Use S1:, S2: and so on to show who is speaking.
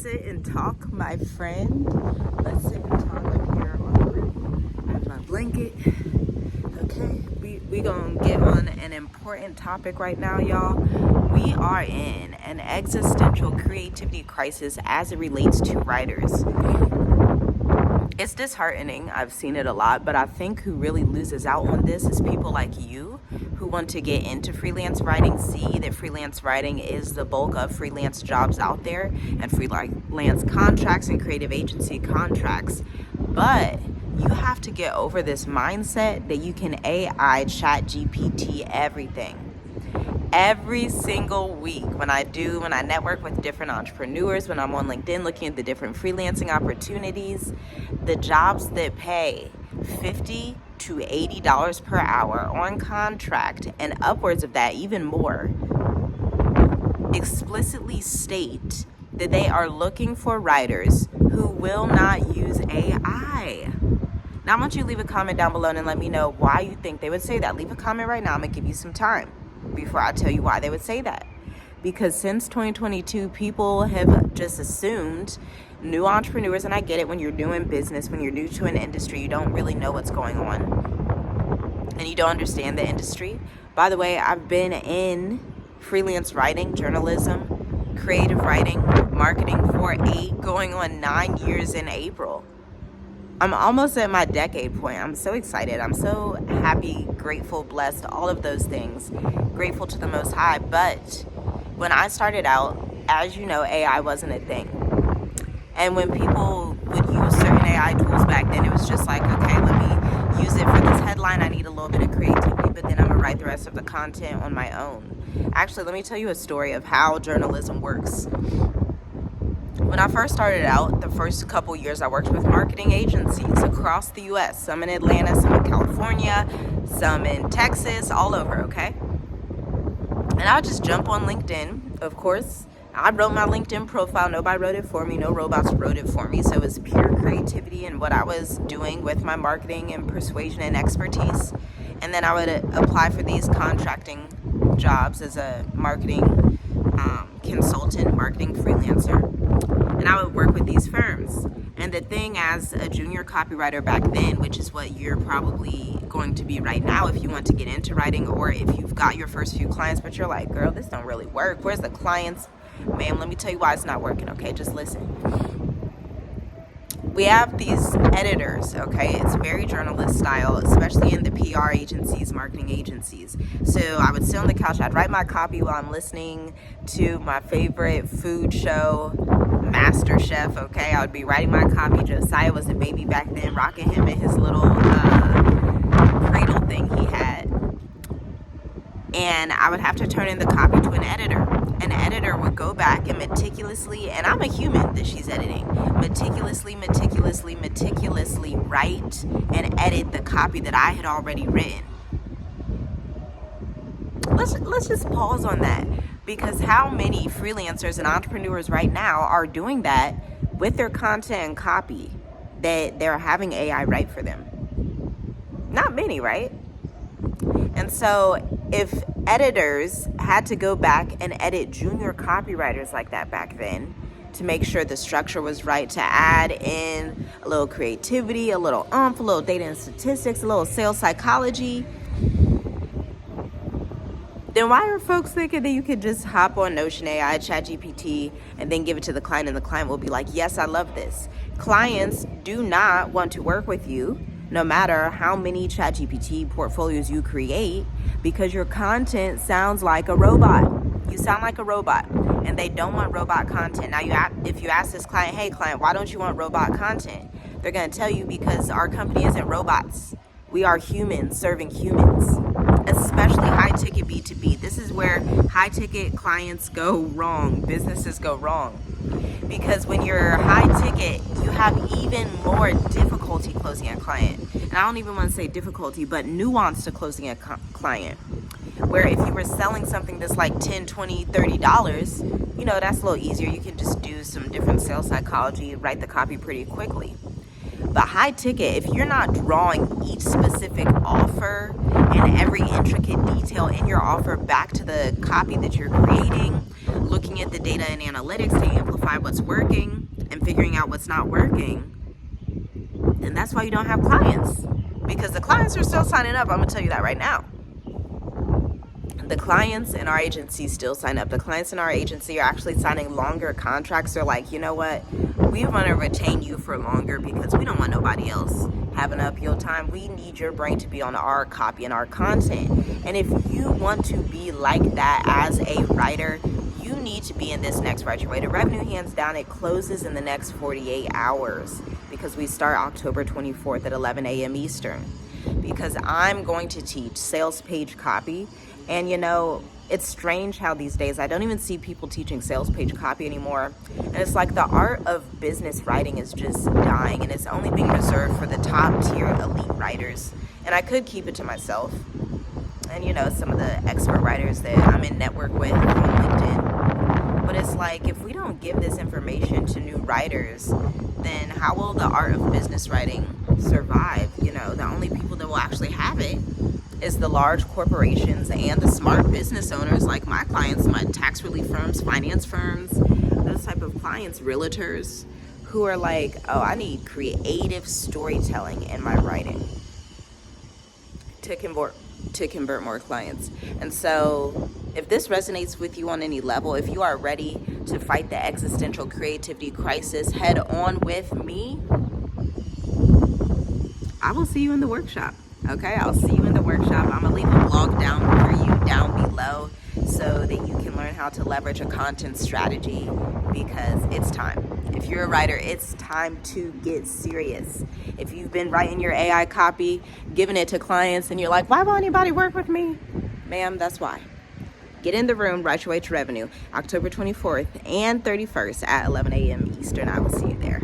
S1: sit and talk, my friend. Let's sit and talk up here on the roof. I have my blanket. Okay, we gonna get on an important topic right now, y'all. We are in an existential creativity crisis as it relates to writers. It's disheartening. I've seen it a lot, but I think who really loses out on this is people like you who want to get into freelance writing, see that freelance writing is the bulk of freelance jobs out there and freelance contracts and creative agency contracts. But you have to get over this mindset that you can AI, chat GPT, everything. Every single week when I network with different entrepreneurs, when I'm on LinkedIn looking at the different freelancing opportunities, the jobs that pay $50 to $80 per hour on contract and upwards of that, even more, explicitly state that they are looking for writers who will not use AI. Now I want you to leave a comment down below and let me know why you think they would say that. Leave a comment right now. I'm gonna give you some time before I tell you why they would say that. Because since 2022, people have just assumed, new entrepreneurs, and I get it, when you're doing business, when you're new to an industry, you don't really know what's going on and you don't understand the industry. By the way, I've been in freelance writing, journalism, creative writing, marketing for going on 9 years in April. I'm almost at my decade point. I'm so excited. I'm so happy, grateful, blessed, all of those things. Grateful to the Most High. But when I started out, as you know, AI wasn't a thing. And when people would use certain AI tools back then, it was just like, okay, let me use it for this headline. I need a little bit of creativity, but then I'm gonna write the rest of the content on my own. Actually, let me tell you a story of how journalism works. When I first started out, the first couple years, I worked with marketing agencies across the US, some in Atlanta, some in California, some in Texas, all over, okay? And I would just jump on LinkedIn, of course. I wrote my LinkedIn profile. Nobody wrote it for me. No robots wrote it for me. So it was pure creativity and what I was doing with my marketing and persuasion and expertise. And then I would apply for these contracting jobs as a marketing consultant, marketing freelancer. And I would work with these firms. And the thing, as a junior copywriter back then, which is what you're probably going to be right now if you want to get into writing, or if you've got your first few clients, but you're like, girl, this don't really work. Where's the clients? Ma'am, let me tell you why it's not working, okay? Just listen. We have these editors, okay? It's very journalist style, especially in the PR agencies, marketing agencies. So I would sit on the couch, I'd write my copy while I'm listening to my favorite food show, Master Chef, okay? I would be writing my copy. Josiah was a baby back then, rocking him in his little cradle thing he had. And I would have to turn in the copy to an editor. An editor would go back and meticulously, and I'm a human that she's editing, meticulously write and edit the copy that I had already written. Let's just pause on that, because how many freelancers and entrepreneurs right now are doing that with their content and copy that they're having AI write for them? Not many, right? And so if editors had to go back and edit junior copywriters like that back then to make sure the structure was right, to add in a little creativity, a little a little data and statistics, a little sales psychology, then why are folks thinking that you could just hop on Notion AI, ChatGPT, and then give it to the client and the client will be like, yes, I love this? Clients do not want to work with you no matter how many ChatGPT portfolios you create, because your content sounds like a robot. You sound like a robot, and they don't want robot content. Now, if you ask this client, hey client, why don't you want robot content? They're gonna tell you, because our company isn't robots. We are humans serving humans, especially high-ticket B2B. This is where high-ticket clients go wrong, businesses go wrong. Because when you're high-ticket, you have even more difficulty closing a client. And I don't even want to say difficulty, but nuance to closing a client. Where if you were selling something that's like $10, $20, $30, that's a little easier. You can just do some different sales psychology, write the copy pretty quickly. But high ticket, if you're not drawing each specific offer and every intricate detail in your offer back to the copy that you're creating, looking at the data and analytics to amplify what's working and figuring out what's not working, then that's why you don't have clients. Because the clients are still signing up. I'm going to tell you that right now. The clients in our agency still sign up. The clients in our agency are actually signing longer contracts. They're like, you know what? We want to retain you for longer because we don't want nobody else having uphill time. We need your brain to be on our copy and our content. And if you want to be like that as a writer, you need to be in this next Write Your Way to Revenue. Hands down, it closes in the next 48 hours because we start October 24th at 11 a.m. Eastern. Because I'm going to teach sales page copy. And you know, it's strange how these days I don't even see people teaching sales page copy anymore. And it's like the art of business writing is just dying, and it's only being reserved for the top tier elite writers. And I could keep it to myself and, you know, some of the expert writers that I'm in network with on LinkedIn. But it's like, if we don't give this information to new writers, then how will the art of business writing survive? You know, the only people that will actually have it is the large corporations and the smart business owners like my clients, my tax relief firms, finance firms, those type of clients, realtors, who are like, oh, I need creative storytelling in my writing to convert more clients. And so if this resonates with you on any level, if you are ready to fight the existential creativity crisis head on with me, I will see you in the workshop. Okay, I'll see you in the workshop. I'm gonna leave a blog down for you down below so that you can learn how to leverage a content strategy, because it's time. If you're a writer, it's time to get serious. If you've been writing your AI copy, giving it to clients, and you're like, why won't anybody work with me? Ma'am, that's why. Get in the room, Write Your Way to Revenue, October 24th and 31st at 11 a.m. Eastern. I will see you there.